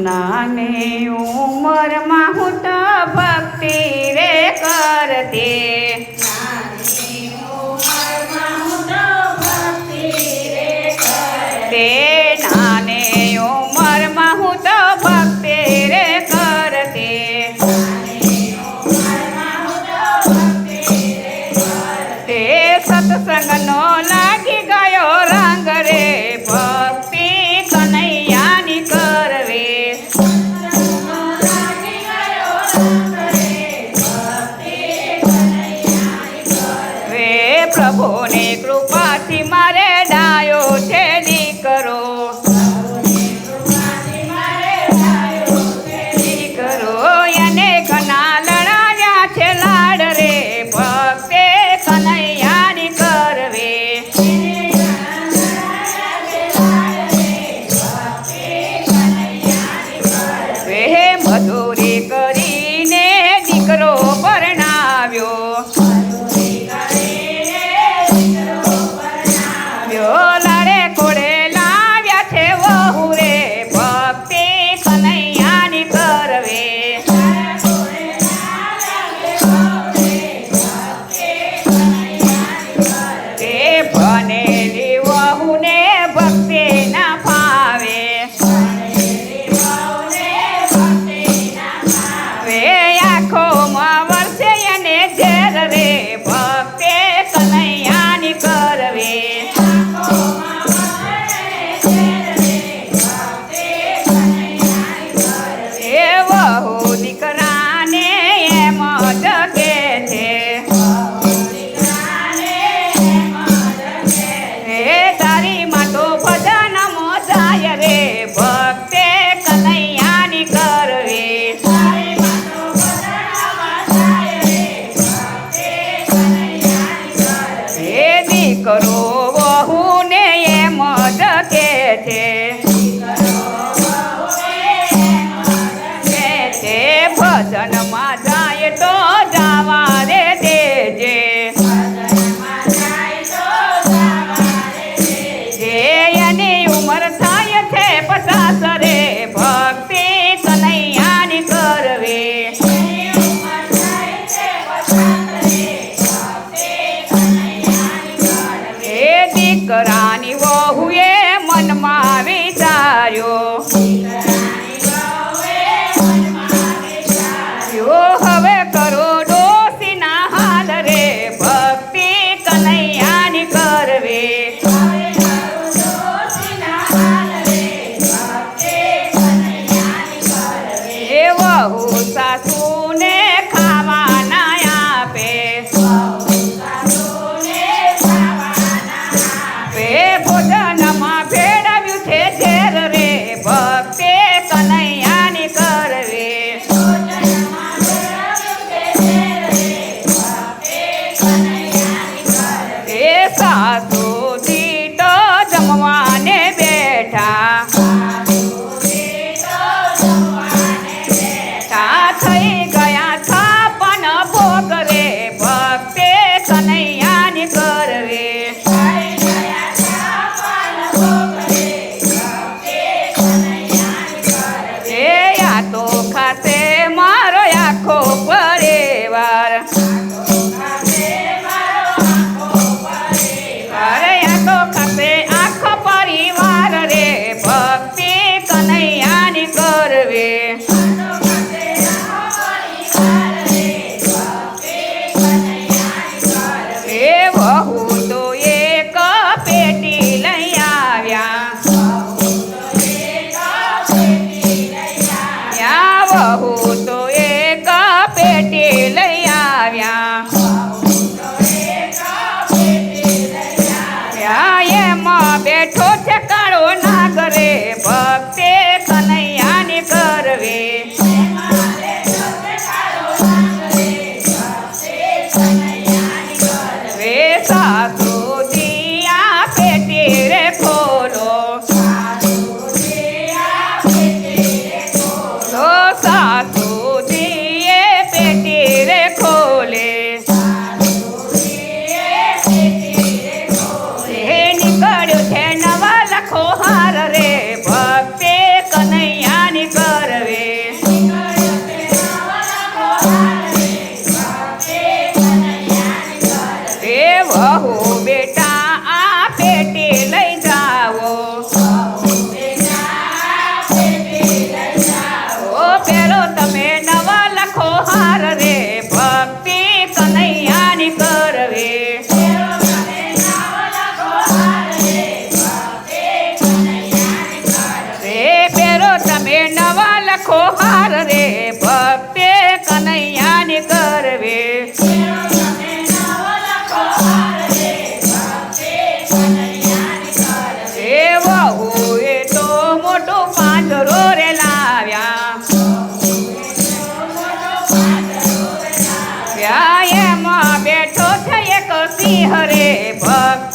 નાની ઉંમરમાં હું તો ભક્તિ રે કરતી, તે નાની ઉંમરમાં હું તો ભક્તિ રે કરતી, તે સત્સંગનો લાગી ગયો રંગ રે ભક્તિ કનૈયાની કરવે, પ્રભુની કૃપાથી મારે ડાયો છે દીકરો, એને ઘણા લડાવ્યા છે લાડ રે ભક્તે કનૈયાની કરવે, મજૂરી કરીને દીકરો પરણાવ્યો, લાડે કોડે લાવ્યા છે વહુ રે ભક્તિ કનૈયાની કરવે, તે ભણેલી વહુને ભક્તિ ના ફાવે, આંખોમાં વરસે એને ઝેર રે ભક્તિ કનૈયાની કરવે, વહુ દીકરાને એમ જ કે છે, તારી માટો ભજનમાં જાય રે ભક્તે કનૈયાની કરવે, દીકરો વહુને એમ જ કે છે, ભજનમાં જાય તો જવા રે દેજે, એની ઉંમર થાય છે 50 રે ભક્તિ કનૈયાની કરવે, દીકરાની વહુએ મનમાં વિચાર્યો, હવે કરો ડોસીના હાલ રે ભક્તિ કનૈયાની કરવે, વહુ સાસુને ખાવા ના આપે, ભોજનમાં ભેળવ્યું છે ઝેર રે ભક્તિ કનૈયાની કરવે, સાસુજી તો જમવાને બેઠા, થઈ ગયા થાપન ભોગ રે ભક્તે કનૈયાની કરવે, આ તો ખાતે મારો આખો પરિવાર, આખો પરિવાર રે ભક્તિ કનૈયાની કરવે, વહુ તો એક પેટી લઈ આવ્યા, લખો હાર રે ભક્તે કનૈયાની કરવે એ વહુએ તો મોટું પાંજરો રે લાવ્યા એમાં બેઠો છે એક સિંહ રે ભક્ત